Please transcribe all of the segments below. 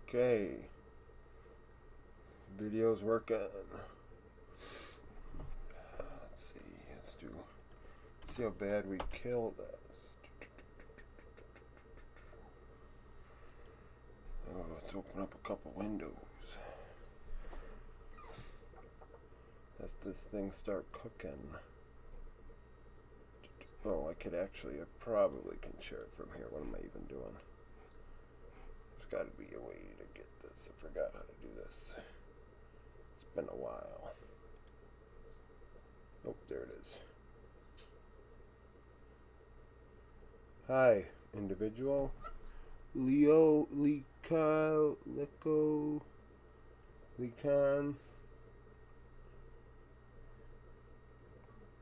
Okay. Video's working. Let's see. Let's see how bad we kill this. Oh, let's open up a couple windows. As this thing start cooking. Oh, I probably can share it from here. What am I even doing? There's got to be a way to get this. I forgot how to do this. It's been a while. Oh, there it is. Hi, individual. Lecan.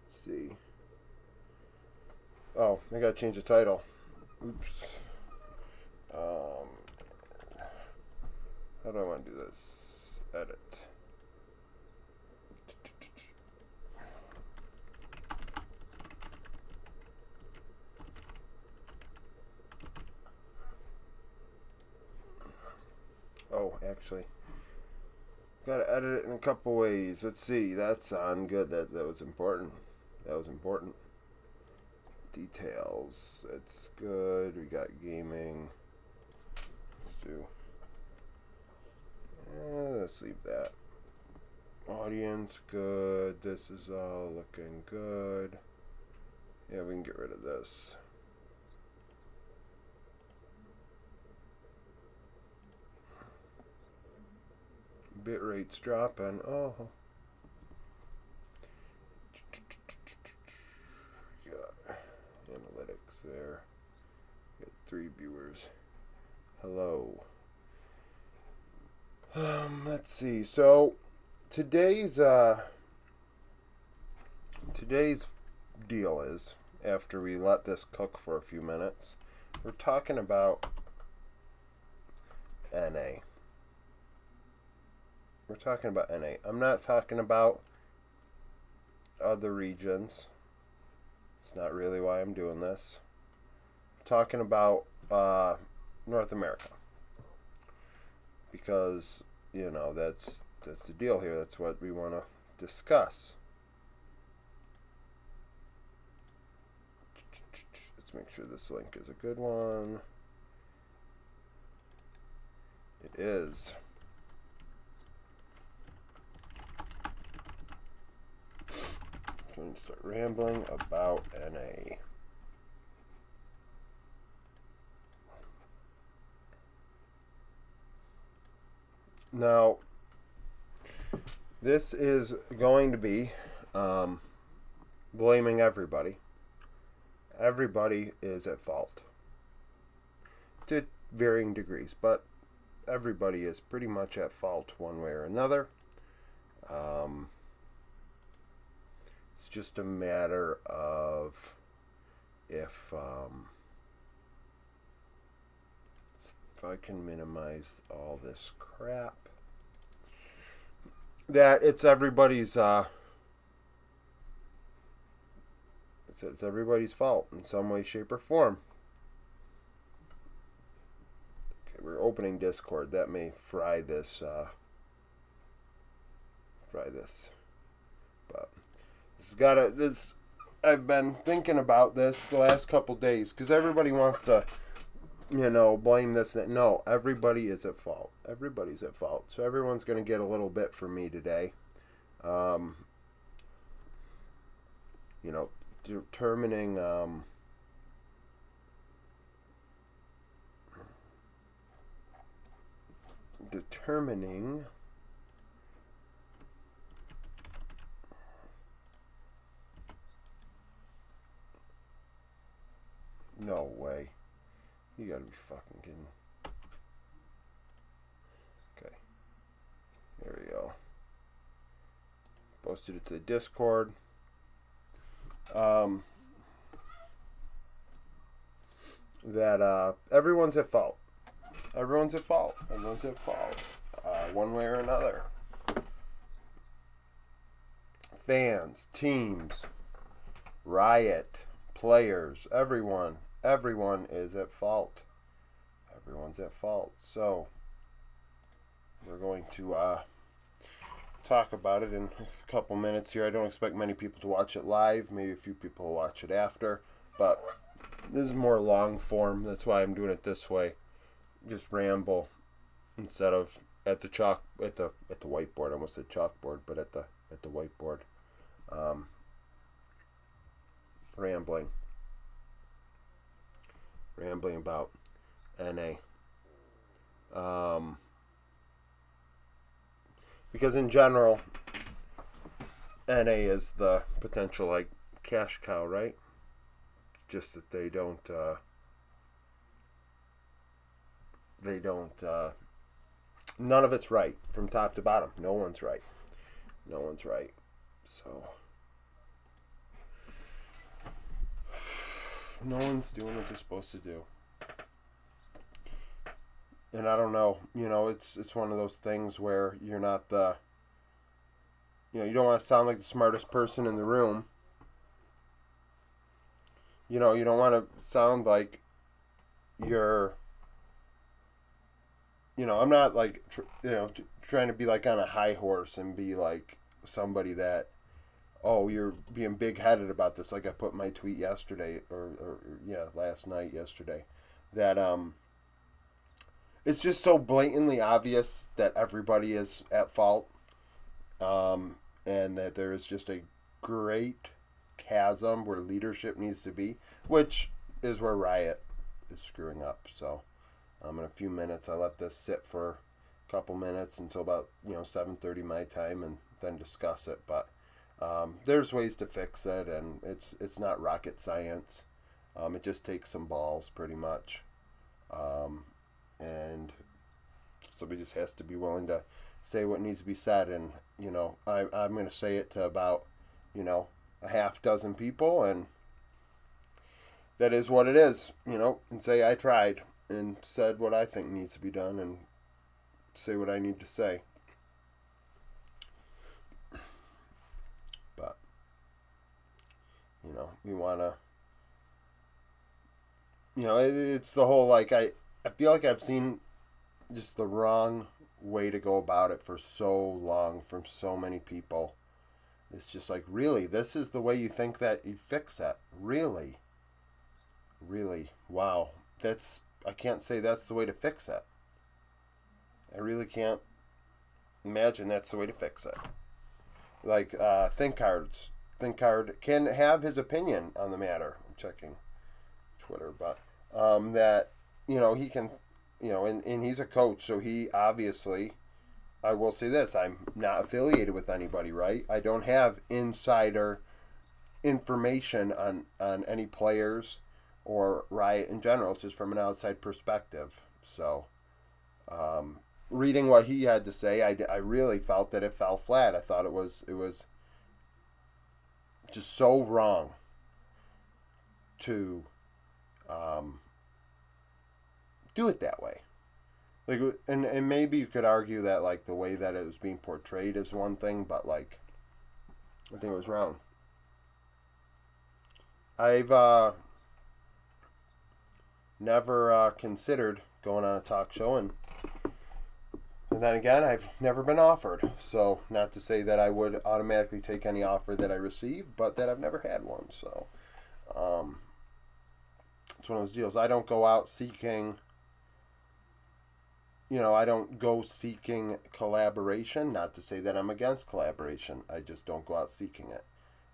Let's see. Oh, I gotta change the title. Oops. How do I want to do this? Edit. Oh, actually, gotta edit it in a couple ways. Let's see. That's on good. That was important. That was important. Details. It's good. We got gaming. Let's do. Let's leave that. Audience, good. This is all looking good. Yeah, we can get rid of this. Bit rate's dropping. Oh. Got analytics there. Got 3 viewers. Hello. Let's see. So today's deal is, after we let this cook for a few minutes, we're talking about NA. We're talking about NA. I'm not talking about other regions. It's not really why I'm doing this. I'm talking about North America. Because, you know, that's the deal here. That's what we want to discuss. Let's make sure this link is a good one. It is. I'm going to start rambling about NA. Now, this is going to be blaming everybody. Everybody is at fault to varying degrees, but everybody is pretty much at fault one way or another. It's just a matter of if I can minimize all this crap, that it's everybody's it's everybody's fault in some way, shape, or form. Okay, we're opening Discord. That may fry this. But I've been thinking about this the last couple days because everybody wants to, blame this. No, everybody is at fault. Everybody's at fault. So everyone's going to get a little bit from me today. Determining no way. You gotta be fucking kidding. Okay. There we go. Posted it to the Discord. That everyone's at fault. Everyone's at fault. Everyone's at fault. One way or another. Fans, teams, Riot, players, everyone is at fault. Everyone's at fault. So, we're going to talk about it in a couple minutes here. I don't expect many people to watch it live. Maybe a few people will watch it after. But this is more long form. That's why I'm doing it this way. Just ramble instead of at the whiteboard. I almost said chalkboard, but at the whiteboard. Rambling about NA. Because in general, NA is the potential like cash cow, right? Just that they don't none of it's right from top to bottom. No one's right. So no one's doing what they're supposed to do. And I don't know, it's one of those things where you're not you don't want to sound like the smartest person in the room. You don't want to sound like you're, I'm not like, trying to be like on a high horse and be like somebody that, oh, you're being big-headed about this. Like I put in my tweet yesterday, last night, yesterday, that, it's just so blatantly obvious that everybody is at fault, and that there is just a great chasm where leadership needs to be, which is where Riot is screwing up. So in a few minutes, I let this sit for a couple minutes until about 7:30 my time, and then discuss it. But there's ways to fix it, and it's not rocket science. It just takes some balls, pretty much. And somebody just has to be willing to say what needs to be said. And, I'm going to say it to about, a half dozen people, and that is what it is, and say I tried and said what I think needs to be done and say what I need to say. But, we want to, it's the whole, like, I feel like I've seen just the wrong way to go about it for so long from so many people. It's just like, really, this is the way you think that you fix that? Really? Wow. I can't say that's the way to fix it. I really can't imagine that's the way to fix it. Like, ThinkCard can have his opinion on the matter. I'm checking Twitter, but that, he can, and he's a coach, so he obviously, I will say this, I'm not affiliated with anybody, right? I don't have insider information on any players or Riot in general. It's just from an outside perspective. So, reading what he had to say, I really felt that it fell flat. I thought it was just so wrong to do it that way. Like, and maybe you could argue that, like, the way that it was being portrayed is one thing, but, like, I think it was wrong. I've never considered going on a talk show, and then again, I've never been offered. So, not to say that I would automatically take any offer that I receive, but that I've never had one. So, it's one of those deals. I don't go out seeking... I don't go seeking collaboration. Not to say that I'm against collaboration. I just don't go out seeking it.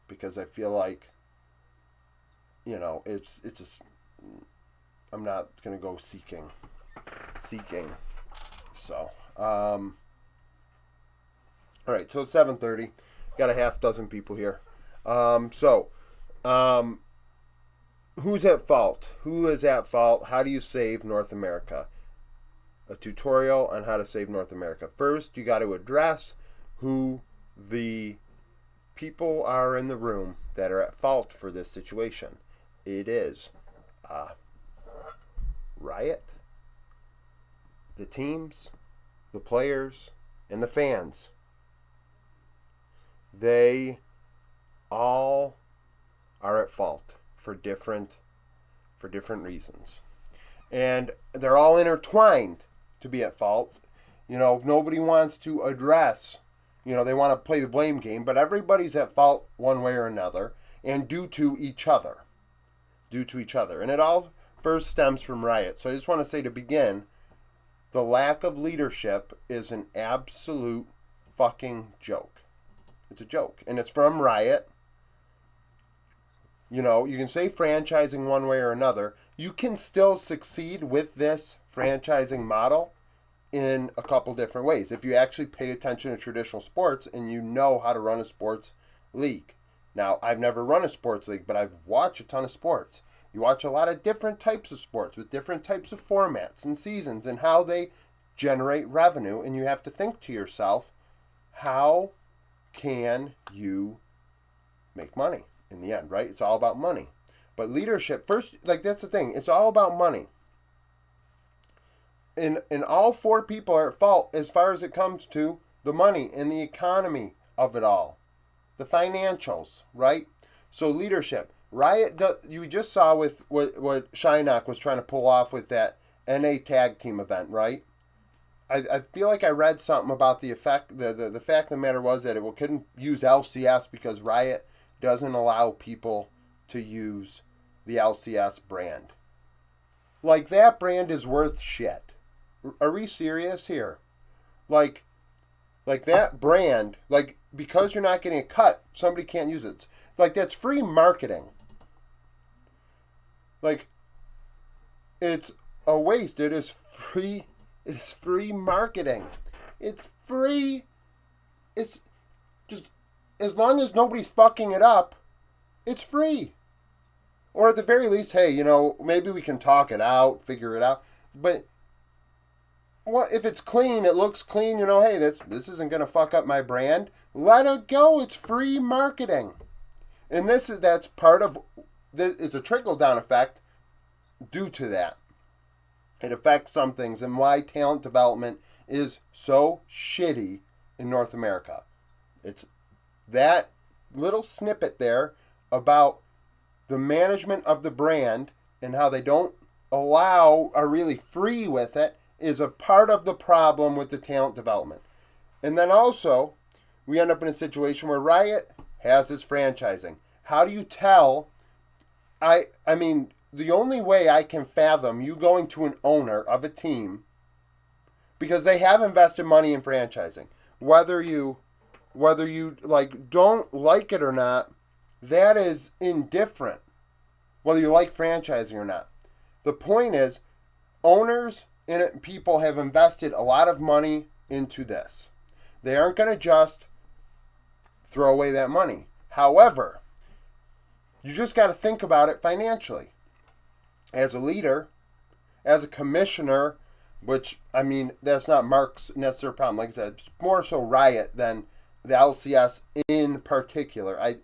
Because I feel like, it's just, I'm not going to go seeking. So, all right, so it's 7:30. Got a half dozen people here. Who's at fault? Who is at fault? How do you save North America? A tutorial on how to save North America. First, you got to address who the people are in the room that are at fault for this situation. It is Riot, the teams, the players, and the fans. They all are at fault for different reasons. And they're all intertwined to be at fault. Nobody wants to address, they want to play the blame game, but everybody's at fault one way or another, and due to each other. And it all first stems from Riot. So I just want to say to begin, the lack of leadership is an absolute fucking joke. It's a joke. And it's from Riot. You can say franchising one way or another. You can still succeed with this franchising model in a couple different ways. If you actually pay attention to traditional sports and you know how to run a sports league. Now, I've never run a sports league, but I've watched a ton of sports. You watch a lot of different types of sports with different types of formats and seasons and how they generate revenue. And you have to think to yourself, how can you make money in the end, right? It's all about money. But leadership, first, that's the thing. It's all about money. And all four people are at fault as far as it comes to the money and the economy of it all. The financials, right? So leadership. Riot, you just saw with what Shineok was trying to pull off with that NA tag team event, right? I feel like I read something about the effect. The fact of the matter was that it couldn't use LCS because Riot doesn't allow people to use the LCS brand. That brand is worth shit. Are we serious here? Like that brand, because you're not getting a cut, somebody can't use it. That's free marketing. It's a waste. It is free. It is free marketing. It's free. It's just, as long as nobody's fucking it up, it's free. Or at the very least, hey, maybe we can talk it out, figure it out. But if it's clean, it looks clean, hey, this isn't going to fuck up my brand. Let it go. It's free marketing. And that's part of, it's a trickle-down effect due to that. It affects some things and why talent development is so shitty in North America. It's that little snippet there about the management of the brand and how they don't are really free with it is a part of the problem with the talent development. And then also, we end up in a situation where Riot has this franchising. How do you tell? I mean, the only way I can fathom you going to an owner of a team, because they have invested money in franchising, whether you don't like it or not, that is indifferent. Whether you like franchising or not. The point is, owners and people have invested a lot of money into this. They aren't going to just throw away that money. However, you just got to think about it financially. As a leader, as a commissioner, which, that's not Mark's necessary problem. Like I said, it's more so Riot than the LCS in particular. I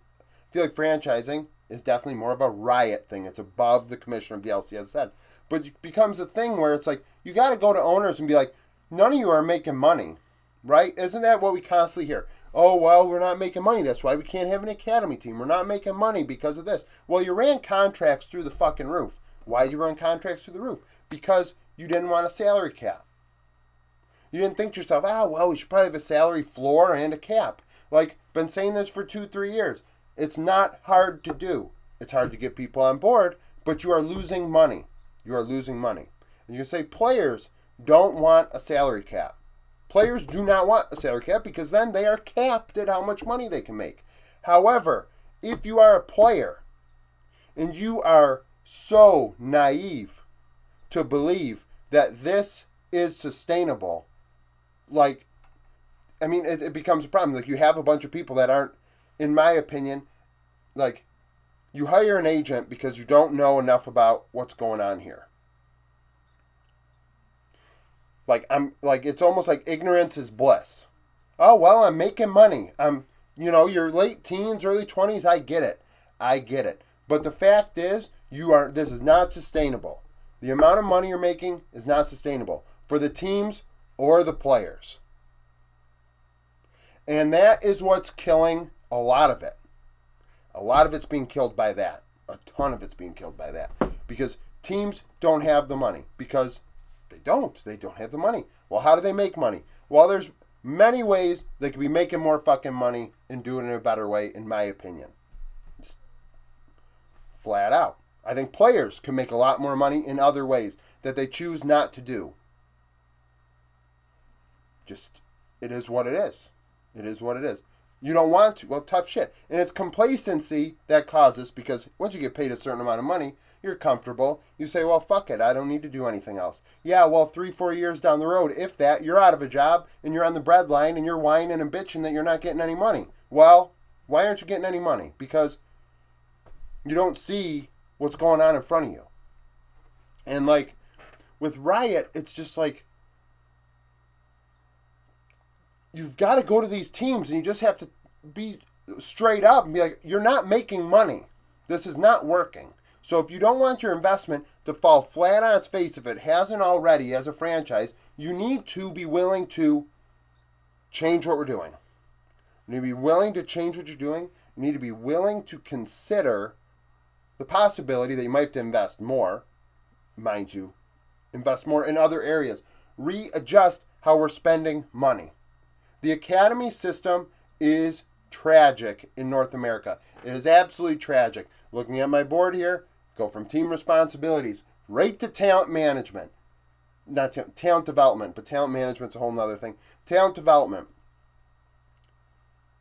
feel like franchising is definitely more of a Riot thing. It's above the commissioner of the LCS said. But it becomes a thing where it's you got to go to owners and be like, none of you are making money, right? Isn't that what we constantly hear? Oh, well, we're not making money. That's why we can't have an academy team. We're not making money because of this. Well, you ran contracts through the fucking roof. Why did you run contracts through the roof? Because you didn't want a salary cap. You didn't think to yourself, we should probably have a salary floor and a cap. Been saying this for 2-3 years. It's not hard to do. It's hard to get people on board, but you are losing money. You are losing money. And you can say players don't want a salary cap. Players do not want a salary cap because then they are capped at how much money they can make. However, if you are a player and you are so naive to believe that this is sustainable, it becomes a problem. You have a bunch of people that aren't, in my opinion, you hire an agent because you don't know enough about what's going on here. It's almost like ignorance is bliss. Oh, well, I'm making money. You're late teens, early 20s. I get it. But the fact is, this is not sustainable. The amount of money you're making is not sustainable for the teams or the players. And that is what's killing a lot of it. A lot of it's being killed by that. A ton of it's being killed by that. Because teams don't have the money. Because They don't. They don't have the money. Well, how do they make money? Well, there's many ways they could be making more fucking money and do it in a better way, in my opinion. Just flat out. I think players can make a lot more money in other ways that they choose not to do. Just, it is what it is. It is what it is. You don't want to. Well, tough shit. And it's complacency that causes, because once you get paid a certain amount of money, you're comfortable. You say, well, fuck it. I don't need to do anything else. Yeah, well, 3-4 years down the road, if that, you're out of a job and you're on the breadline and you're whining and bitching that you're not getting any money. Well, why aren't you getting any money? Because you don't see what's going on in front of you. And like with Riot, it's just like, you've got to go to these teams and you just have to be straight up and be like, you're not making money. This is not working. So if you don't want your investment to fall flat on its face, if it hasn't already as a franchise, you need to be willing to change what we're doing. You need to be willing to change what you're doing. You need to be willing to consider the possibility that you might have to invest more, mind you, invest more in other areas. Readjust how we're spending money. The academy system is tragic in North America. It is absolutely tragic. Looking at my board here, go from team responsibilities right to talent management. Not talent development, but talent management's a whole other thing. Talent development.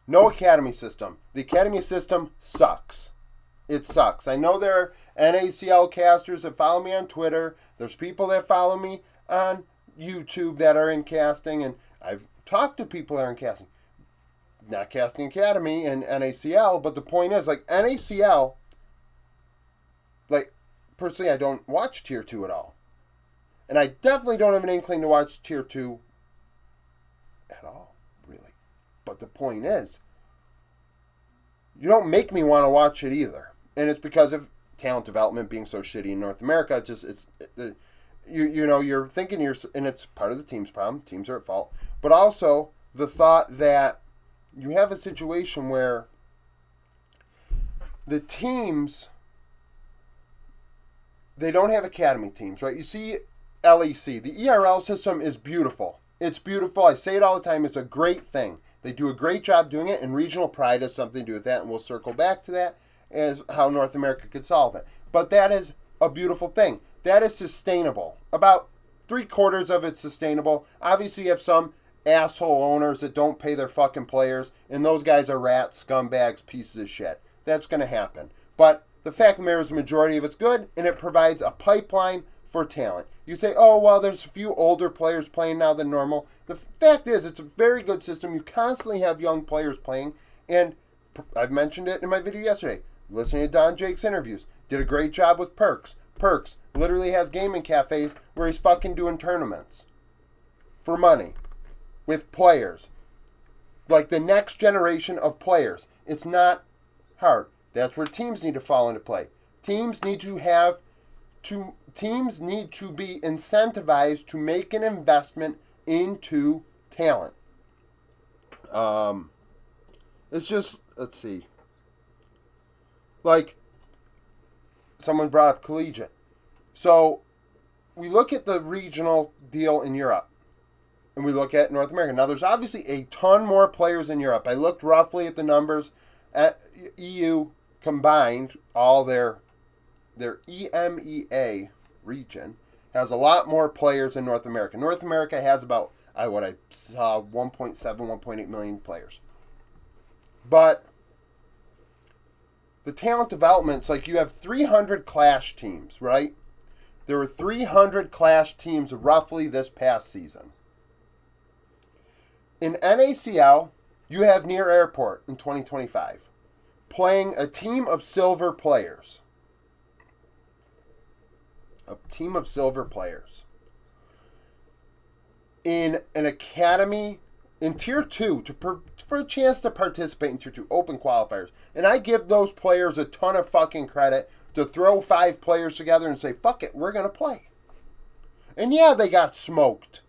No academy system. The academy system sucks. It sucks. I know there are NACL casters that follow me on Twitter. There's people that follow me on YouTube that are in casting, and I've talked to people that are in casting. Not Casting Academy and NACL, but the point is, like, NACL, like, personally, I don't watch Tier 2 at all. And I definitely don't have an inkling to watch Tier 2 at all, really. But the point is, you don't make me want to watch it either. And it's because of talent development being so shitty in North America. You're thinking and it's part of the team's problem. Teams are at fault. But also the thought that you have a situation where the teams, they don't have academy teams, right? You see LEC. The ERL system is beautiful. It's beautiful. I say it all the time. It's a great thing. They do a great job doing it, and regional pride has something to do with that, and we'll circle back to that as how North America could solve it. But that is a beautiful thing. That is sustainable. About 3/4 of it's sustainable. Obviously, you have some asshole owners that don't pay their fucking players, and those guys are rats, scumbags, pieces of shit. That's going to happen. But the fact of the matter is the majority of it's good, and it provides a pipeline for talent. You say, oh, well, there's a few older players playing now than normal. The fact is, it's a very good system. You constantly have young players playing, and I've mentioned it in my video yesterday. Listening to Don Jake's interviews. Did a great job with Perks. Perks literally has gaming cafes where he's fucking doing tournaments for money with players. Like the next generation of players. It's not hard. That's where teams need to fall into play. Teams need to be incentivized to make an investment into talent. It's just, let's see. Like, someone brought up collegiate. So, we look at the regional deal in Europe. And we look at North America. Now, there's obviously a ton more players in Europe. I looked roughly at the numbers at EU combined. All their EMEA region has a lot more players than North America. North America has about, what I saw, 1.7, 1.8 million players. But the talent development's like you have 300 Clash teams, right? There were 300 Clash teams roughly this past season. In NACL, you have Near Airport in 2025 playing a team of silver players. A team of silver players. In an academy in Tier 2 for a chance to participate in Tier 2 open qualifiers. And I give those players a ton of fucking credit to throw 5 players together and say, fuck it, we're going to play. And yeah, they got smoked.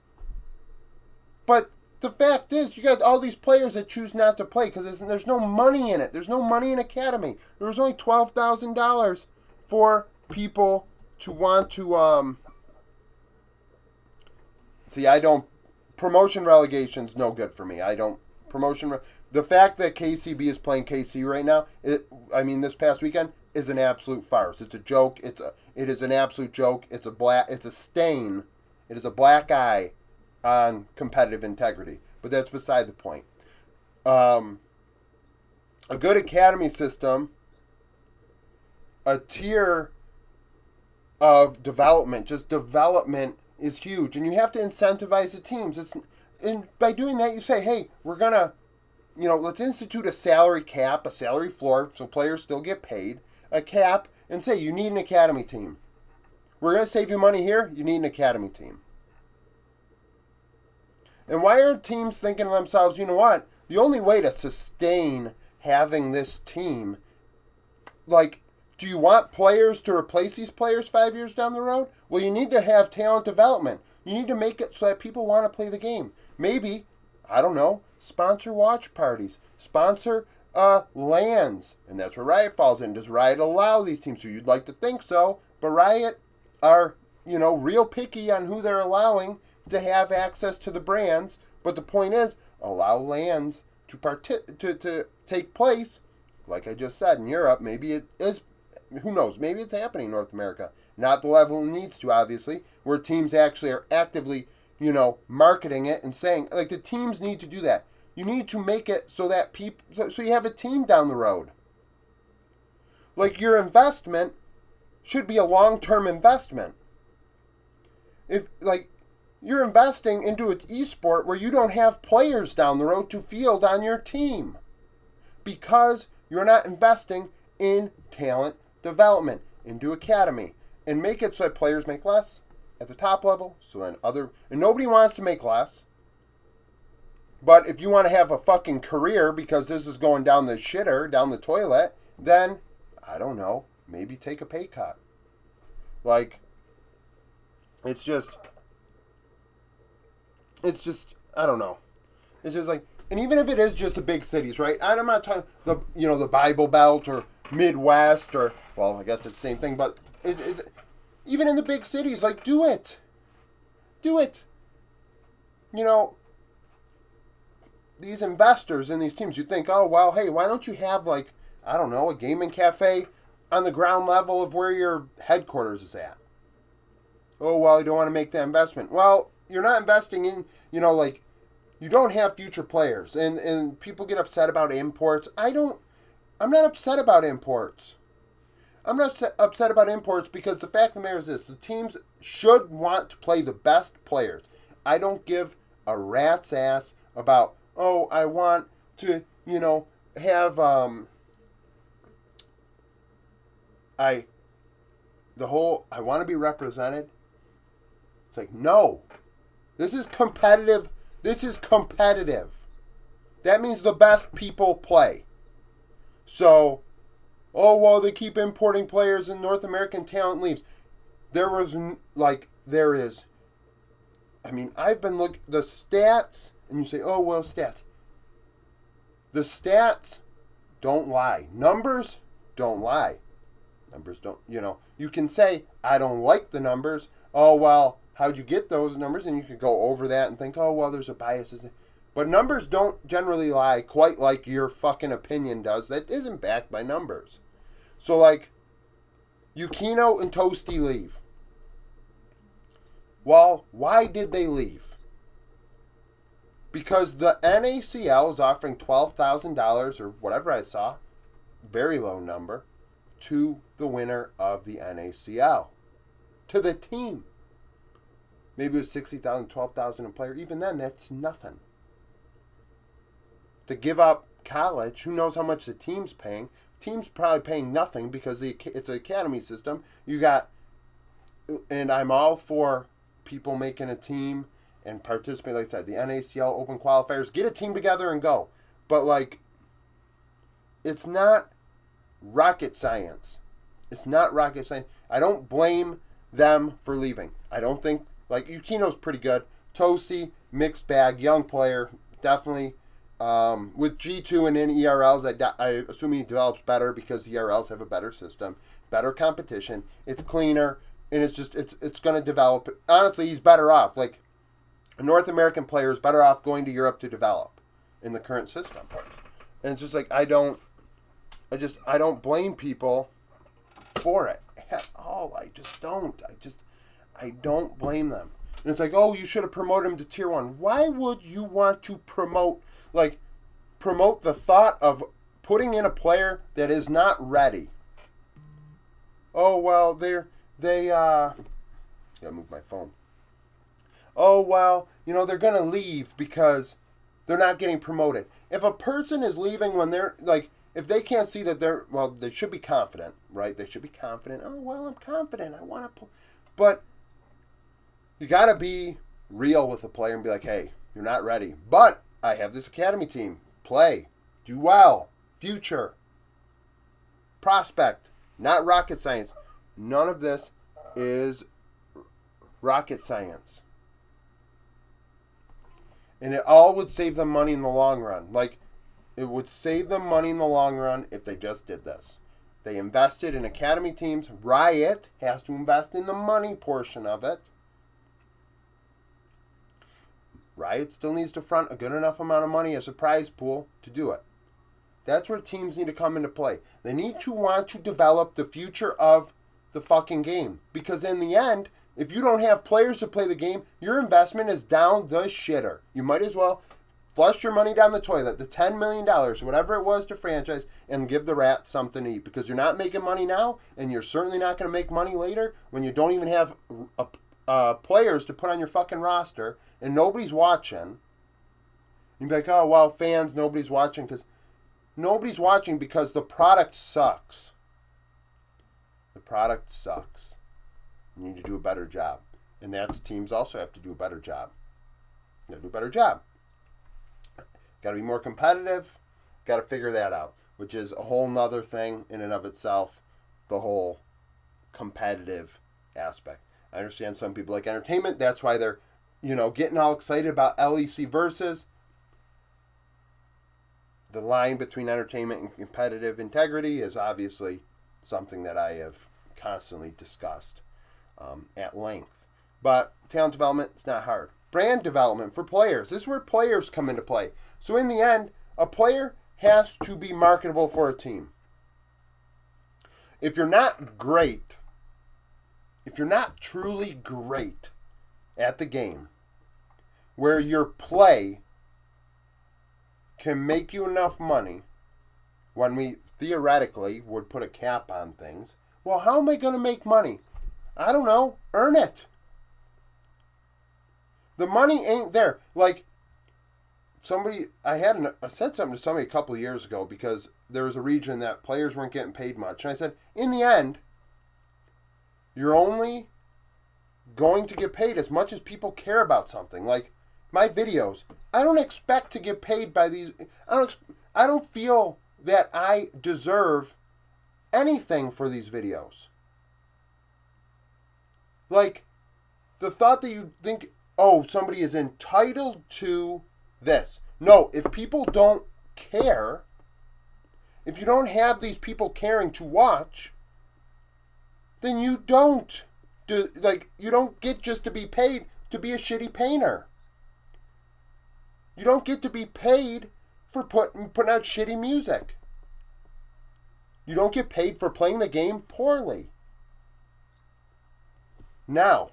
But the fact is, you got all these players that choose not to play because there's no money in it. There's no money in academy. There was only $12,000 for people to want to See, I don't. Promotion relegation's no good for me. I don't. Promotion. The fact that KCB is playing KC right now, this past weekend, is an absolute farce. It's a joke. It is an absolute joke. It's a stain. It is a black eye on competitive integrity. But that's beside the point. A good academy system, a tier of development, just development is huge, and you have to incentivize the teams. And by doing that, you say, hey, we're gonna, let's institute a salary cap, a salary floor, so players still get paid, a cap, and say you need an academy team. We're gonna save you money here. You need an academy team. And why aren't teams thinking to themselves, you know what? The only way to sustain having this team, do you want players to replace these players 5 years down the road? Well, you need to have talent development. You need to make it so that people want to play the game. Maybe, I don't know, sponsor watch parties, sponsor LANs, and that's where Riot falls in. Does Riot allow these teams? So you'd like to think so, but Riot are, real picky on who they're allowing to have access to the brands. But the point is, allow LANs to take place. Like I just said, in Europe, maybe it is. Who knows? Maybe it's happening in North America. Not the level it needs to, obviously, where teams actually are actively, marketing it and saying, the teams need to do that. You need to make it so that so you have a team down the road. Your investment should be a long-term investment. If, you're investing into an esport where you don't have players down the road to field on your team because you're not investing in talent development, into academy, and make it so that players make less at the top level, so then and nobody wants to make less. But if you want to have a fucking career because this is going down the shitter, down the toilet, then, I don't know, maybe take a pay cut. It's just, I don't know. It's just and even if it is just the big cities, right? I'm not talking the Bible Belt or Midwest or, well, I guess it's the same thing, but even in the big cities, do it. Do it. These investors in these teams, you think, oh, well, hey, why don't you have, I don't know, a gaming cafe on the ground level of where your headquarters is at? Oh, well, you don't want to make that investment. Well, you're not investing in, you don't have future players, and people get upset about imports. I'm not upset about imports. I'm not upset about imports because the fact of the matter is this. The teams should want to play the best players. I don't give a rat's ass about, oh, I want to, have, I want to be represented. It's no. This is competitive. That means the best people play. So, oh, well, they keep importing players and North American talent leaves. I've been looking, the stats, and you say, oh, well, stats. The stats don't lie. Numbers don't lie. Numbers don't, you can say, I don't like the numbers. Oh, well, how'd you get those numbers? And you could go over that and think, oh, well, there's a bias. But numbers don't generally lie quite like your fucking opinion does that isn't backed by numbers. So, Yukino and Toasty leave. Well, why did they leave? Because the NACL is offering $12,000 or whatever I saw, very low number, to the winner of the NACL. To the team. Maybe it was $60,000, $12,000 a player. Even then, that's nothing. To give up college, who knows how much the team's paying? Team's probably paying nothing because it's an academy system. And I'm all for people making a team and participate. Like I said, the NACL Open Qualifiers, get a team together and go. But it's not rocket science. It's not rocket science. I don't blame them for leaving. I don't think, Yukino's pretty good. Toasty, mixed bag, young player, definitely. With G2 and in ERLs, I assume he develops better because ERLs have a better system, better competition. It's cleaner, and it's going to develop. Honestly, he's better off. A North American player is better off going to Europe to develop in the current system. And it's just like I don't blame people for it at all. I don't blame them. And it's like, oh, you should have promoted him to tier 1. Why would you want to promote the thought of putting in a player that is not ready? Oh, well, gotta move my phone. Oh, well, they're going to leave because they're not getting promoted. If a person is leaving when they're, if they can't see that they should be confident, right? They should be confident. Oh, well, I'm confident. I want to But you got to be real with the player and be like, hey, you're not ready. But I have this academy team. Play. Do well. Future. Prospect. Not rocket science. None of this is rocket science. And it all would save them money in the long run. It would save them money in the long run if they just did this. They invested in academy teams. Riot has to invest in the money portion of it. Riot still needs to front a good enough amount of money as a prize pool to do it. That's where teams need to come into play. They need to want to develop the future of the fucking game. Because in the end, if you don't have players to play the game, your investment is down the shitter. You might as well flush your money down the toilet, the $10 million, whatever it was to franchise, and give the rats something to eat. Because you're not making money now, and you're certainly not going to make money later when you don't even have players to put on your fucking roster, and nobody's watching. You'd be like, oh, well, fans, nobody's watching because the product sucks. The product sucks. You need to do a better job. And that's teams also have to do a better job. You got to do a better job. Got to be more competitive. Got to figure that out, which is a whole nother thing in and of itself, the whole competitive aspect. I understand some people like entertainment. That's why they're, getting all excited about LEC versus. The line between entertainment and competitive integrity is obviously something that I have constantly discussed at length. But talent development is not hard. Brand development for players. This is where players come into play. So in the end, a player has to be marketable for a team. If you're not great, if you're not truly great at the game, where your play can make you enough money, when we theoretically would put a cap on things, well, how am I going to make money? I don't know. Earn it. The money ain't there. I said something to somebody a couple of years ago because there was a region that players weren't getting paid much. And I said, in the end, you're only going to get paid as much as people care about something. Like my videos, I don't expect to get paid by these. I don't feel that I deserve anything for these videos. Like the thought that you think, oh, somebody is entitled to this. No, if people don't care, if you don't have these people caring to watch, then you don't you don't get just to be paid to be a shitty painter. You don't get to be paid for putting out shitty music. You don't get paid for playing the game poorly. Now,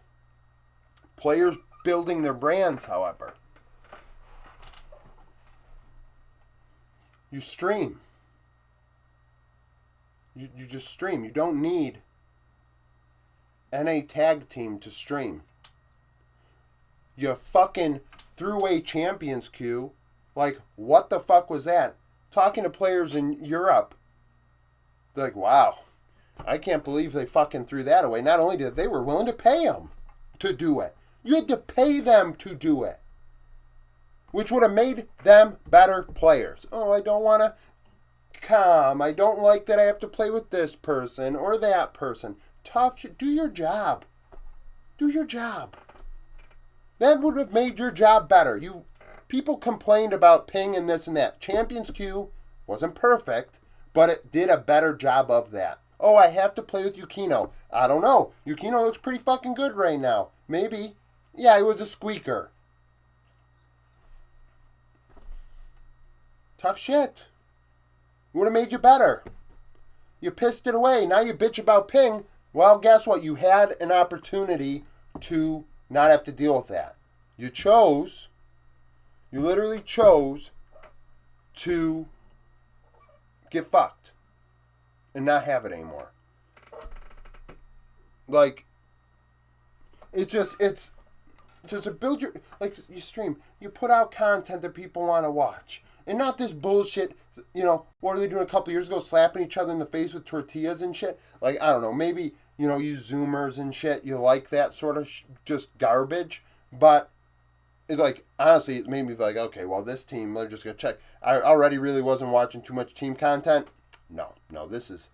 players building their brands, however. You stream. You just stream. You don't need NA tag team to stream. You fucking threw a champions queue. Like, what the fuck was that? Talking to players in Europe. They're like, wow, I can't believe they fucking threw that away. Not only did they were willing to pay them to do it. You had to pay them to do it. Which would have made them better players. Oh, I don't want to come. I don't like that I have to play with this person or that person. Tough shit. Do your job. Do your job. That would have made your job better. People complained about ping and this and that. Champions Queue wasn't perfect, but it did a better job of that. Oh, I have to play with Yukino. I don't know. Yukino looks pretty fucking good right now. Maybe. Yeah, it was a squeaker. Tough shit. Would have made you better. You pissed it away. Now you bitch about ping. Well, guess what? You had an opportunity to not have to deal with that. You literally chose to get fucked and not have it anymore. Like, it's to build your, like, you stream, you put out content that people want to watch. And not this bullshit, what are they doing a couple years ago, slapping each other in the face with tortillas and shit? Like, I don't know, maybe, you Zoomers and shit, you like that sort of just garbage. But, it's like, honestly, it made me like, okay, well, this team, they're just going to check. I already really wasn't watching too much team content. No, this is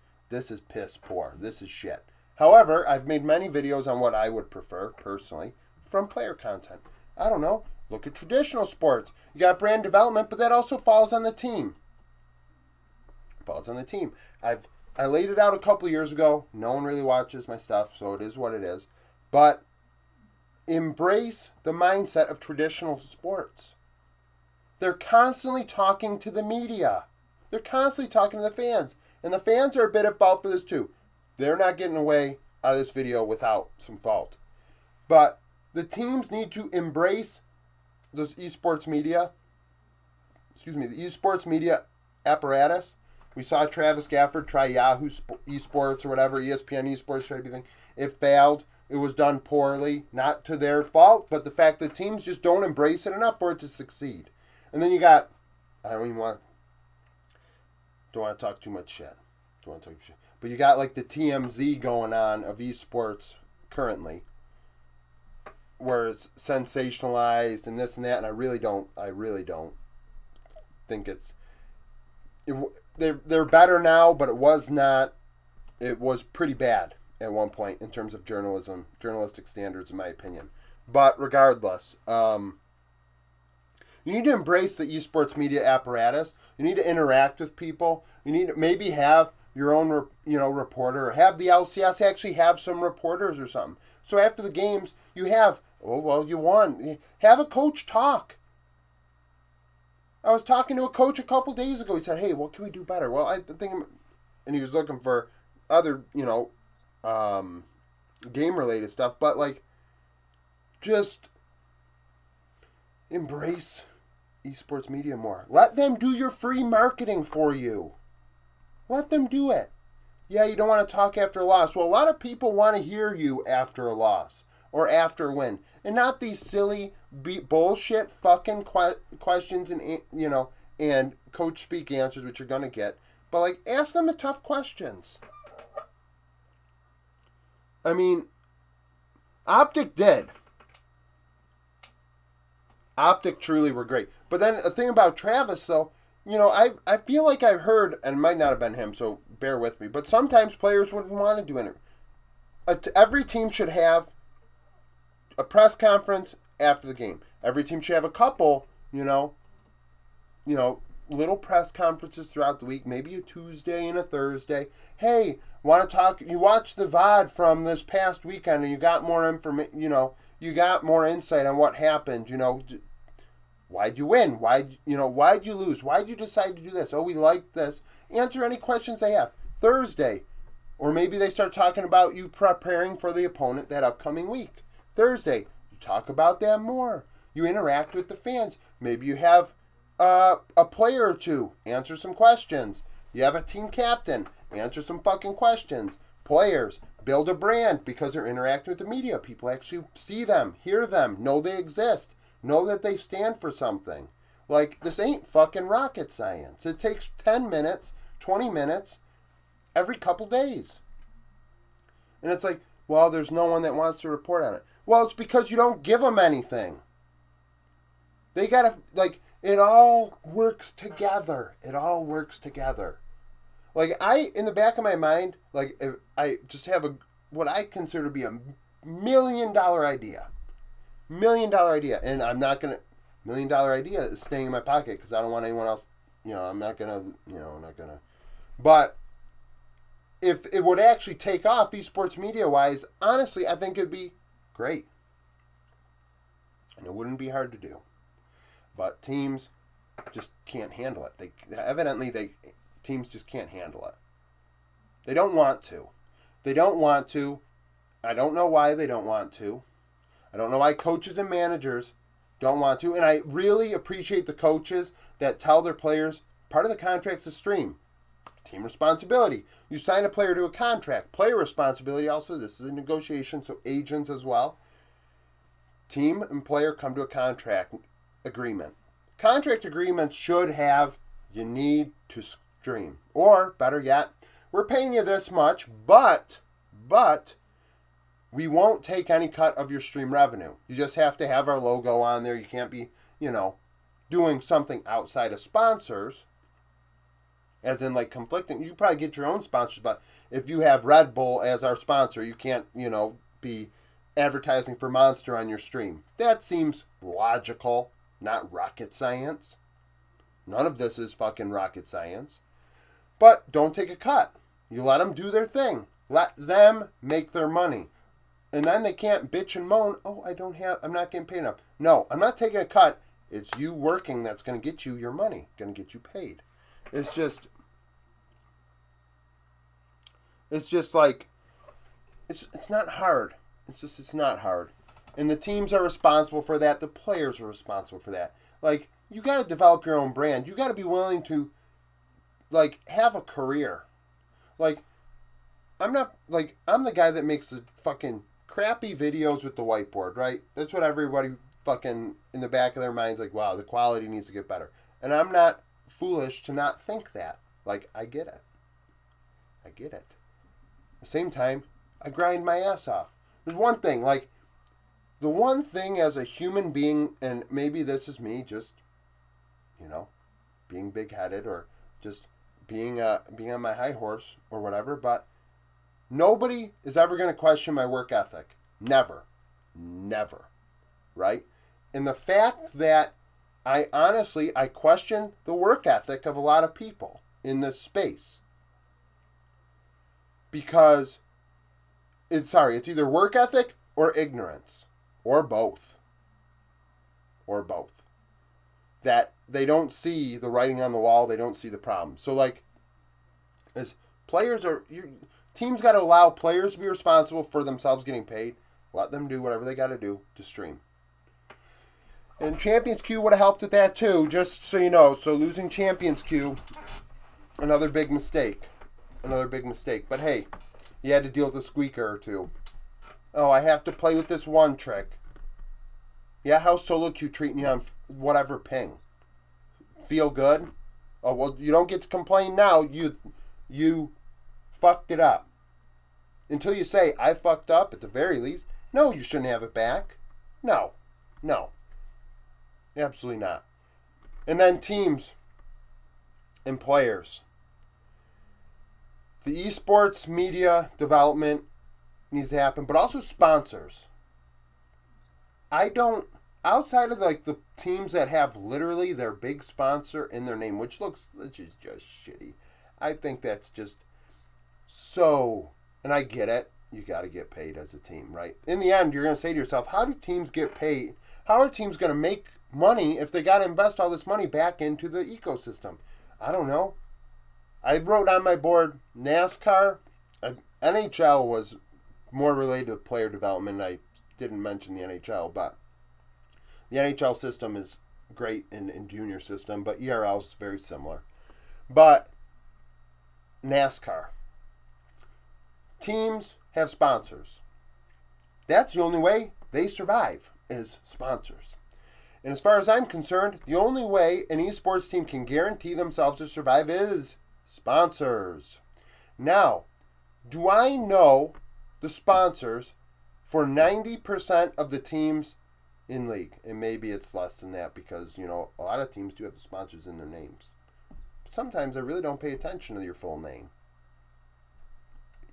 piss poor. This is shit. However, I've made many videos on what I would prefer, personally, from player content. I don't know. Look at traditional sports. You got brand development, but that also falls on the team. I laid it out a couple years ago. No one really watches my stuff, so it is what it is. But embrace the mindset of traditional sports. They're constantly talking to the media. They're constantly talking to the fans. And the fans are a bit at fault for this too. They're not getting away out of this video without some fault. But the teams need to embrace this esports media. The esports media apparatus. We saw Travis Gafford try Yahoo Esports or whatever, ESPN Esports, try everything. It failed. It was done poorly. Not to their fault, but the fact that teams just don't embrace it enough for it to succeed. And then you got, don't want to talk too much shit. But you got like the TMZ going on of esports currently, where it's sensationalized and this and that, and I really don't think they're better now, but it was pretty bad at one point in terms of journalistic standards, in my opinion. But regardless, you need to embrace the esports media apparatus. You need to interact with people. You need to maybe have your own, reporter, or have the LCS actually have some reporters or something. So after the games, you have, you won. Have a coach talk. I was talking to a coach a couple days ago. He said, hey, what can we do better? Well, I think, and he was looking for other, game-related stuff. But, just embrace esports media more. Let them do your free marketing for you. Let them do it. Yeah, you don't want to talk after a loss. Well, a lot of people want to hear you after a loss or after a win. And not these silly bullshit fucking questions and coach speak answers, which you're going to get. But, ask them the tough questions. I mean, Optic did. Optic truly were great. But then the thing about Travis, though, I feel like I've heard, and it might not have been him, so bear with me, but sometimes players wouldn't want to do it. Every team should have a press conference after the game. Every team should have a couple, little press conferences throughout the week, maybe a Tuesday and a Thursday. Hey, want to talk? You watched the VOD from this past weekend, and you got more information. You got more insight on what happened. Why'd you win? Why'd you lose? Why'd you decide to do this? Oh, we like this. Answer any questions they have. Thursday, or maybe they start talking about you preparing for the opponent that upcoming week. Thursday, you talk about that more. You interact with the fans. Maybe you have a player or two. Answer some questions. You have a team captain. Answer some fucking questions. Players, build a brand because they're interacting with the media. People actually see them, hear them, know they exist, know that they stand for something. This ain't fucking rocket science. It takes 10 minutes, 20 minutes every couple days. And it's well, there's no one that wants to report on it. Well, it's because you don't give them anything. They gotta, it all works together. It all works together. In the back of my mind, if I just have what I consider to be $1 million idea. $1 million idea. And I'm not going to, $1 million idea is staying in my pocket because I don't want anyone else, I'm not going to, but if it would actually take off esports media-wise, honestly, I think it'd be great. And it wouldn't be hard to do. But teams, just can't handle it. Teams just can't handle it. They don't want to. They don't want to. I don't know why they don't want to. I don't know why coaches and managers don't want to. And I really appreciate the coaches that tell their players part of the contract's to stream. Team responsibility. You sign a player to a contract. Player responsibility also. This is a negotiation, so agents as well. Team and player come to a contract agreement. Contract agreements should have, you need to stream. Or, better yet, we're paying you this much, but we won't take any cut of your stream revenue. You just have to have our logo on there. You can't be, doing something outside of sponsors, as in like conflicting. You probably get your own sponsors, but if you have Red Bull as our sponsor, you can't, be advertising for Monster on your stream. That seems logical, not rocket science. None of this is fucking rocket science. But don't take a cut. You let them do their thing. Let them make their money. And then they can't bitch and moan, oh, I'm not getting paid enough. No, I'm not taking a cut. It's you working that's going to get you your money, going to get you paid. It's just like, it's not hard. It's not hard. And the teams are responsible for that. The players are responsible for that. Like, you got to develop your own brand. You got to be willing to, like, have a career. Like, I'm the guy that makes the fucking crappy videos with the whiteboard, right? That's what everybody fucking in the back of their mind's like, wow, the quality needs to get better. And I'm not foolish to not think that. Like, I get it. At the same time, I grind my ass off. There's one thing, like, the one thing as a human being, and maybe this is me just, being big-headed or just being on my high horse or whatever, but nobody is ever going to question my work ethic. Never. Right? And the fact that I question the work ethic of a lot of people in this space. Because it's either work ethic or ignorance. Or both. That they don't see the writing on the wall, they don't see the problem. So, like, as players teams got to allow players to be responsible for themselves getting paid. Let them do whatever they got to do to stream. And Champions Queue would have helped with that too, just so you know. So losing Champions Queue, another big mistake. But hey, you had to deal with a squeaker or two. Oh, I have to play with this one trick. Yeah, how's solo queue treating you on whatever ping? Feel good? Oh, well, you don't get to complain now. You fucked it up. Until you say, I fucked up at the very least. No, you shouldn't have it back. No. Absolutely not. And then teams and players. The esports media development needs to happen, but also sponsors. Outside of like the teams that have literally their big sponsor in their name, which is just shitty. I think that's just so, and I get it. You got to get paid as a team, right? In the end, you're going to say to yourself, how do teams get paid? How are teams going to make money if they got to invest all this money back into the ecosystem? I don't know. I wrote on my board NASCAR. NHL was more related to player development. I didn't mention the NHL, but the NHL system is great in junior system, but ERL is very similar. But NASCAR. Teams have sponsors. That's the only way they survive is sponsors. And as far as I'm concerned, the only way an esports team can guarantee themselves to survive is sponsors. Now, do I know the sponsors for 90% of the teams in league? And maybe it's less than that because, a lot of teams do have the sponsors in their names. But sometimes I really don't pay attention to your full name.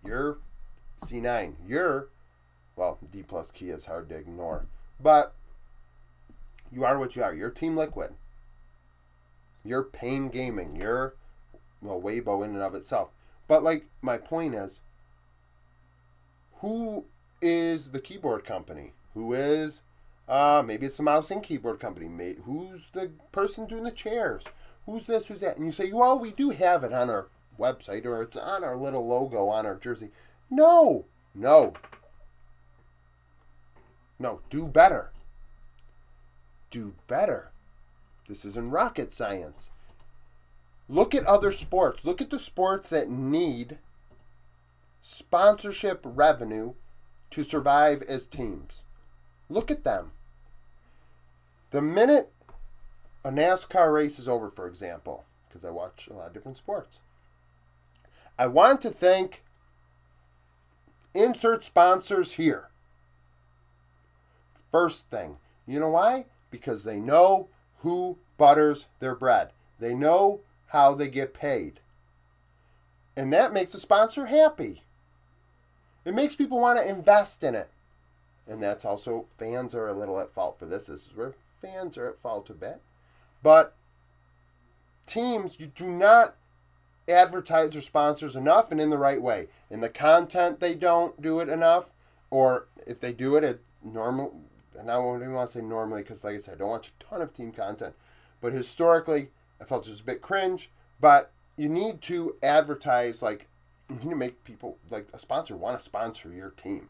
You're C9. D plus key is hard to ignore. But you are what you are. You're Team Liquid. You're Pain Gaming. You're, Weibo in and of itself. But, my point is, who is the keyboard company? Who is Maybe it's the mouse and keyboard company. Who's the person doing the chairs? Who's this? Who's that? And you say, well, we do have it on our website, or it's on our little logo on our jersey. No. Do better. Do better. This isn't rocket science. Look at other sports. Look at the sports that need sponsorship revenue to survive as teams. Look at them. The minute a NASCAR race is over, for example, because I watch a lot of different sports, I want to thank insert sponsors here. First thing. You know why? Because they know who butters their bread. They know how they get paid. And that makes the sponsor happy. It makes people want to invest in it. And that's also, fans are a little at fault for this. This is where fans are at fault a bit. But teams, you do not advertise their sponsors enough and in the right way. In the content, they don't do it enough. Or if they do it at normal, and I don't even want to say normally because, like I said, I don't watch a ton of team content. But historically, I felt it was a bit cringe. But you need to advertise, like, you need to make people, like, a sponsor want to sponsor your team.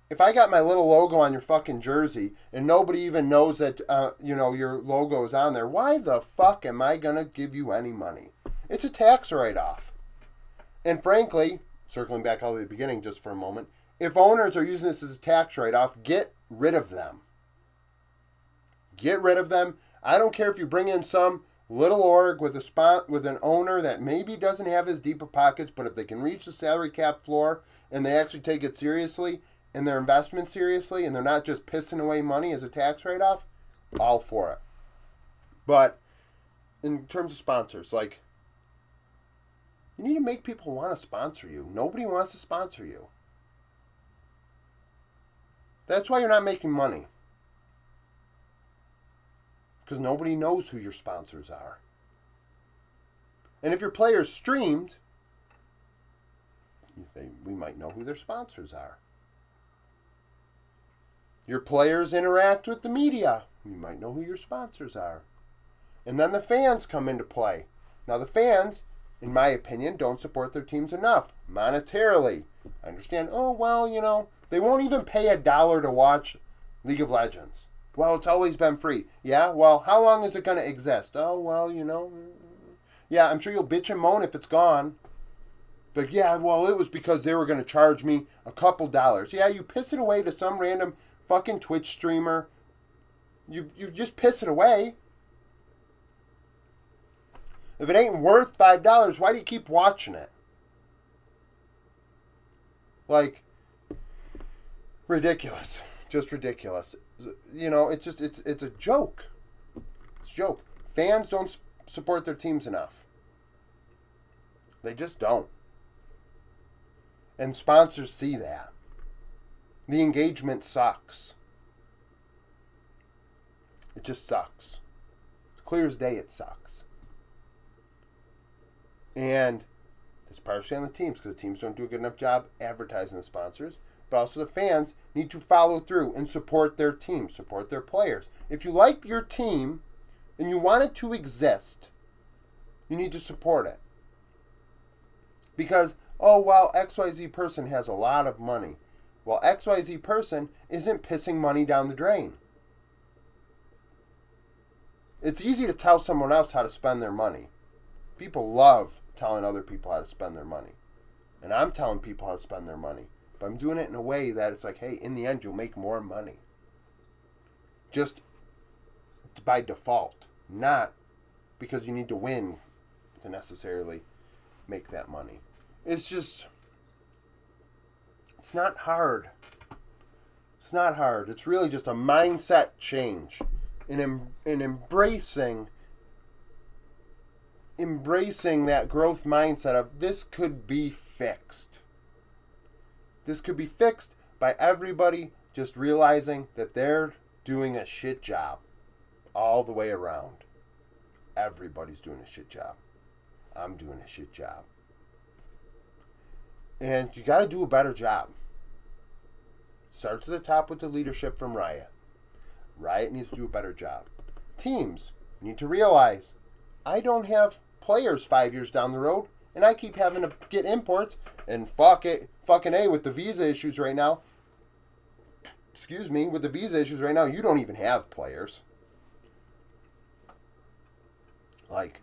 If I got my little logo on your fucking jersey and nobody even knows that, your logo is on there, why the fuck am I going to give you any money? It's a tax write-off. And frankly, circling back all the way to the beginning just for a moment, if owners are using this as a tax write-off, get rid of them. Get rid of them. I don't care if you bring in some little org with an owner that maybe doesn't have as deep of pockets, but if they can reach the salary cap floor and they actually take it seriously and their investment seriously and they're not just pissing away money as a tax write-off, all for it. But in terms of sponsors, like, you need to make people want to sponsor you. Nobody wants to sponsor you. That's why you're not making money. Because nobody knows who your sponsors are. And if your players streamed, we might know who their sponsors are. Your players interact with the media, you might know who your sponsors are. And then the fans come into play. Now the fans, in my opinion, don't support their teams enough monetarily. I understand, they won't even pay $1 to watch League of Legends. Well, it's always been free. Yeah, well, how long is it going to exist? Oh, well, yeah, I'm sure you'll bitch and moan if it's gone. But yeah, well, it was because they were going to charge me a couple dollars. Yeah, you piss it away to some random fucking Twitch streamer. You just piss it away. If it ain't worth $5, why do you keep watching it? Like, ridiculous. Just ridiculous. It's a joke. It's a joke. Fans don't support their teams enough. They just don't. And sponsors see that. The engagement sucks. It just sucks. It's clear as day it sucks. And it's partially on the teams because the teams don't do a good enough job advertising the sponsors. But also the fans need to follow through and support their team, support their players. If you like your team and you want it to exist, you need to support it. Because, XYZ person has a lot of money. Well, XYZ person isn't pissing money down the drain. It's easy to tell someone else how to spend their money. People love telling other people how to spend their money. And I'm telling people how to spend their money. But I'm doing it in a way that it's like, hey, in the end, you'll make more money. Just by default. Not because you need to win to necessarily make that money. It's not hard. It's not hard. It's really just a mindset change. In embracing that growth mindset of this could be fixed. This could be fixed by everybody just realizing that they're doing a shit job all the way around. Everybody's doing a shit job. I'm doing a shit job. And you got to do a better job. Starts at the top with the leadership from Riot. Riot needs to do a better job. Teams need to realize I don't have players 5 years down the road, and I keep having to get imports, and fucking A, with the visa issues right now, with the visa issues right now, you don't even have players. Like,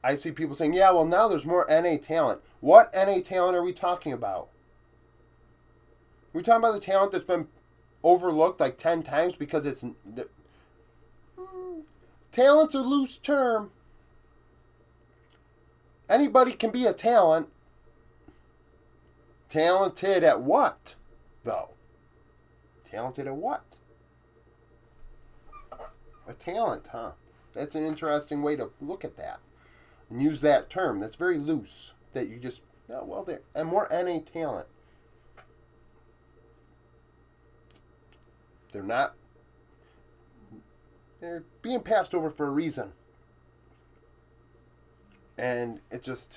I see people saying, yeah, well, now there's more NA talent. What NA talent are we talking about? Are we talking about the talent that's been overlooked like 10 times because it's... Talent's a loose term. Anybody can be a talent. Talented at what, though? Talented at what? A talent, huh? That's an interesting way to look at that. And use that term. That's very loose. That you just, oh, well, there. And more NA talent. They're being passed over for a reason. And it's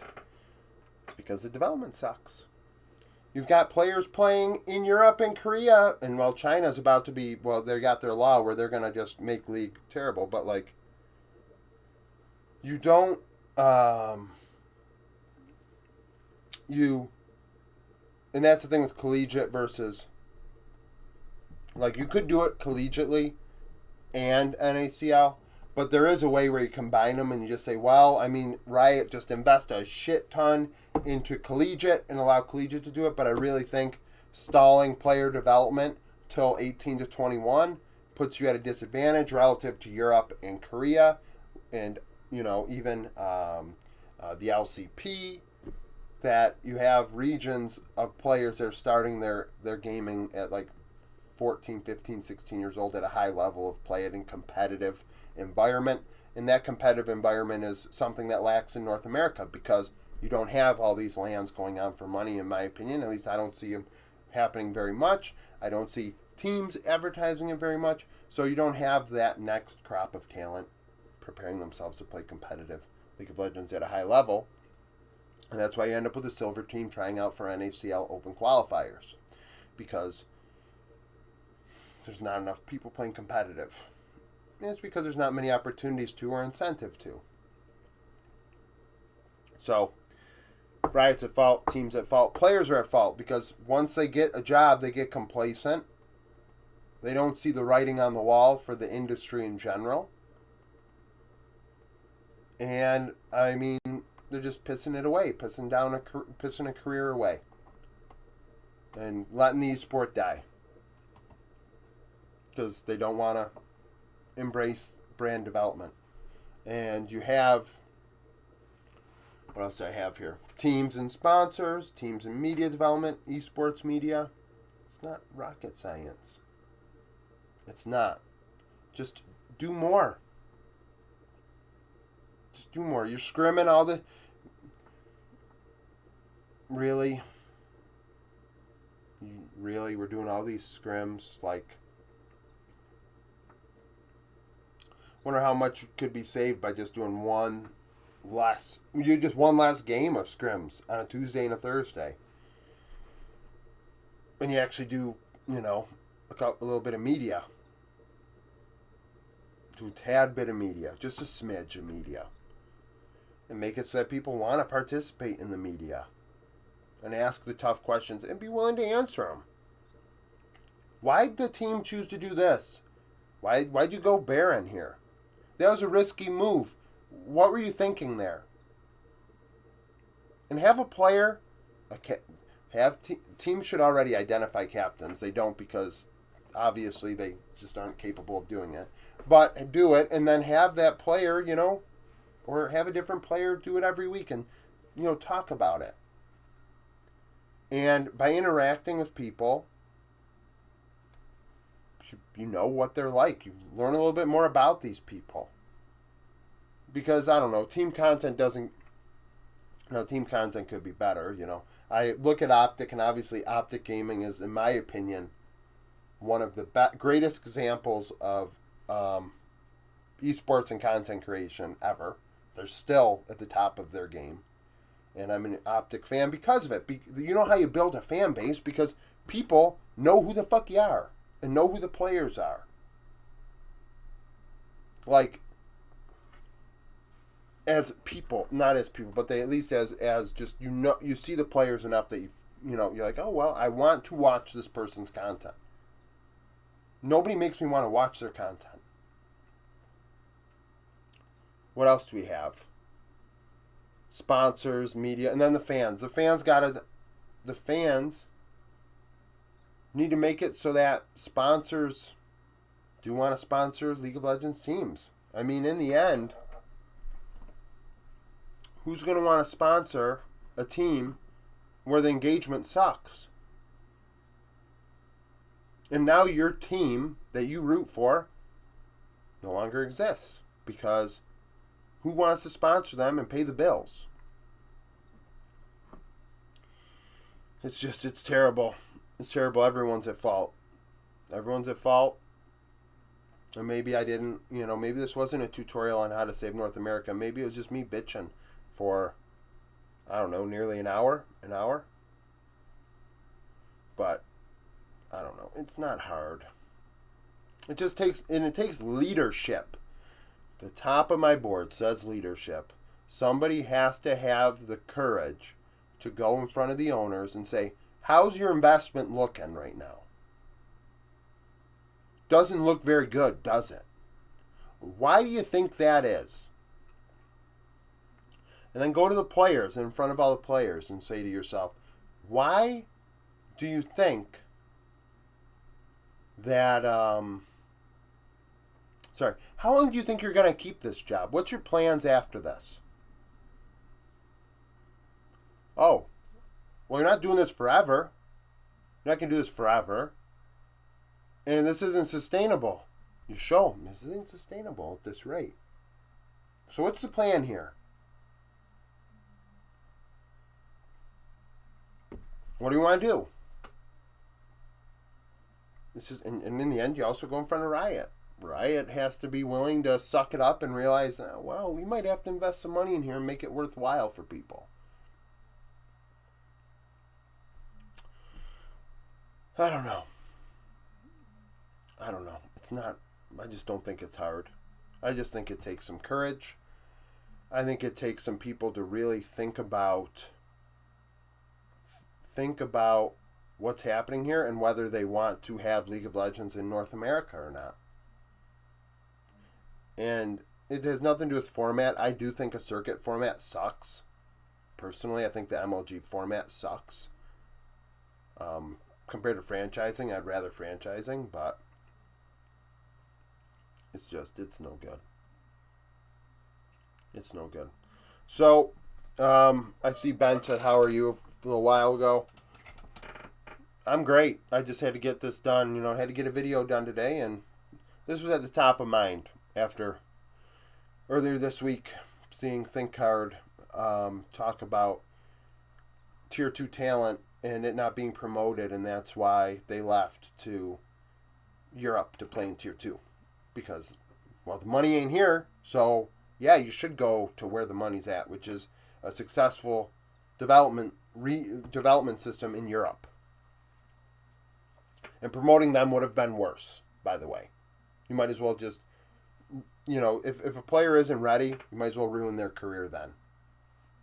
because the development sucks. You've got players playing in Europe and Korea, and while China's about to be, well, they got their law where they're going to just make league terrible, but like, you don't, and that's the thing with collegiate versus, like, you could do it collegiately and NACL, but there is a way where you combine them and you just say, well, I mean, Riot just invest a shit ton into collegiate and allow collegiate to do it, but I really think stalling player development till 18 to 21 puts you at a disadvantage relative to Europe and Korea and, even the LCP, that you have regions of players that are starting their gaming at like 14, 15, 16 years old at a high level of play in competitive environment. And that competitive environment is something that lacks in North America because you don't have all these lands going on for money, in my opinion. At least I don't see them happening very much. I don't see teams advertising it very much. So you don't have that next crop of talent preparing themselves to play competitive League of Legends at a high level. And that's why you end up with a silver team trying out for NACL Open qualifiers. Because there's not enough people playing competitive. And it's because there's not many opportunities to or incentive to. So, Riot's at fault, teams at fault, players are at fault because once they get a job, they get complacent. They don't see the writing on the wall for the industry in general. And, I mean, they're just pissing it away, pissing a career away. And letting the esport die. Because they don't want to embrace brand development. And you have, what else do I have here? Teams and sponsors, teams and media development, esports media. It's not rocket science. It's not. Just do more. Just do more. You're scrimming all the... Really? Really? We're doing all these scrims, like... Wonder how much could be saved by just doing one less game of scrims on a Tuesday and a Thursday. And you actually do, a little bit of media. Do a tad bit of media. Just a smidge of media. And make it so that people want to participate in the media. And ask the tough questions and be willing to answer them. Why'd the team choose to do this? Why'd you go Baron here? That was a risky move. What were you there? And have a player, teams should already identify captains. They don't because obviously they just aren't capable of doing it. But do it and then have that player, or have a different player do it every week and, talk about it. And by interacting with people, you know what they're like. You learn a little bit more about these people. Because, I don't know, team content could be better, I look at Optic, and obviously Optic Gaming is, in my opinion, one of the greatest examples of esports and content creation ever. They're still at the top of their game. And I'm an Optic fan because of it. You know how you build a fan base? Because people know who the fuck you are and know who the players are. like, as people, not as people, but they at least as just, you see the players enough that you're like, oh, well, I want to watch this person's content. Nobody makes me want to watch their content. What else do we have? Sponsors, media, and then the fans. The fans need to make it so that sponsors do want to sponsor League of Legends teams. I mean, in the end, who's going to want to sponsor a team where the engagement sucks? And now your team that you root for no longer exists, because who wants to sponsor them and pay the bills? It's terrible. It's terrible. Everyone's at fault. Everyone's at fault. And maybe I didn't, maybe this wasn't a tutorial on how to save North America. Maybe it was just me bitching for, I don't know, nearly an hour. But, I don't know. It's not hard. It takes leadership. The top of my board says leadership. Somebody has to have the courage to go in front of the owners and say, how's your investment looking right now? Doesn't look very good, does it? Why do you think that is? And then go to the players, in front of all the players, and say to yourself, why do you think that, how long do you think you're going to keep this job? What's your plans after this? Oh, well, you're not doing this forever. You're not going to do this forever. And this isn't sustainable. You show them this isn't sustainable at this rate. So what's the plan here? What do you want to do? And in the end, you also go in front of Riot. Riot has to be willing to suck it up and realize, well, we might have to invest some money in here and make it worthwhile for people. I don't know. It's not, I just don't think it's hard. I just think it takes some courage. I think it takes some people to really think about what's happening here and whether they want to have League of Legends in North America or not. And it has nothing to do with format. I do think a circuit format sucks. Personally, I think the MLG format sucks. Compared to franchising, I'd rather franchising, but it's no good. It's no good. So, I see Ben said, how are you, a little while ago. I'm great. I just had to get this done. I had to get a video done today, and this was at the top of mind after earlier this week seeing ThinkHard talk about Tier 2 talent and it not being promoted, and that's why they left to Europe to play in Tier 2. Because, well, the money ain't here, so, yeah, you should go to where the money's at, which is a successful development system in Europe. And promoting them would have been worse, by the way. You might as well just, if a player isn't ready, you might as well ruin their career then.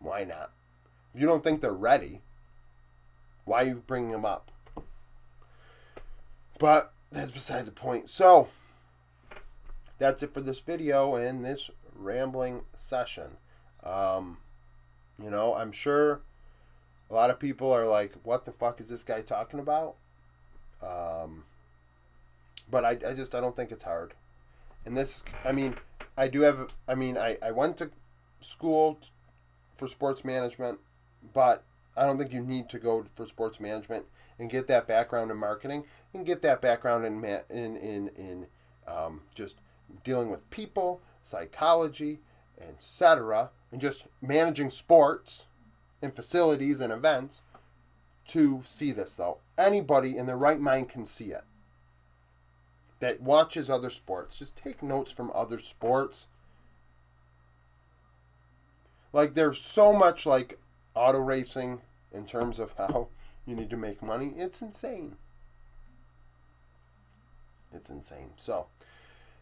Why not? If you don't think they're ready, why are you bringing them up? But that's beside the point. So, that's it for this video and this rambling session. I'm sure a lot of people are like, what the fuck is this guy talking about? But I don't think it's hard. And this, I went to school for sports management, but I don't think you need to go for sports management and get that background in marketing and get that background in just dealing with people, psychology, etc., and just managing sports and facilities and events to see this, though. Anybody in their right mind can see it. That watches other sports. Just take notes from other sports. Like, there's so much like auto racing in terms of how you need to make money. It's insane. It's insane. So,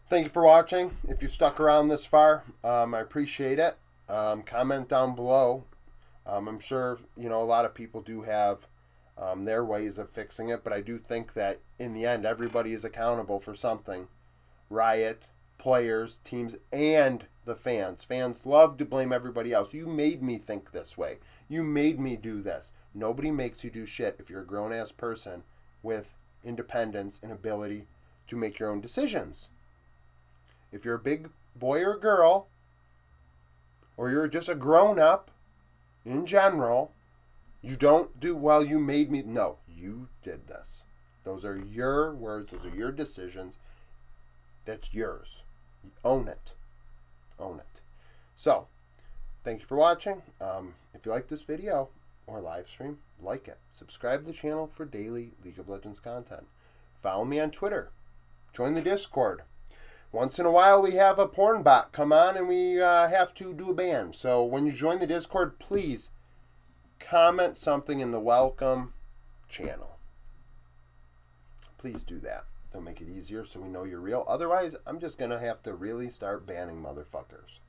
Thank you for watching. If you stuck around this far, I appreciate it. Comment down below. I'm sure, a lot of people do have their ways of fixing it, but I do think that in the end, everybody is accountable for something. Riot, players, teams, and the fans. Fans love to blame everybody else. You made me think this way. You made me do this. Nobody makes you do shit if you're a grown-ass person with independence and ability to make your own decisions. If you're a big boy or girl, or you're just a grown-up in general, you don't do, well, you made me. No, you did this. Those are your words. Those are your decisions. That's yours. You own it. Own it. So, thank you for watching. If you like this video or live stream, like it. Subscribe to the channel for daily League of Legends content. Follow me on Twitter. Join the Discord. Once in a while, we have a porn bot come on and we have to do a ban. So when you join the Discord, please comment something in the welcome channel. Please do that. They'll make it easier so we know you're real. Otherwise, I'm just going to have to really start banning motherfuckers.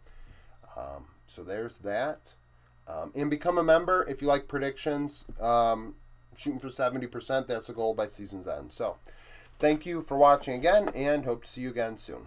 So there's that. And become a member if you like predictions. Shooting for 70%. That's the goal by season's end. So thank you for watching again, and hope to see you again soon.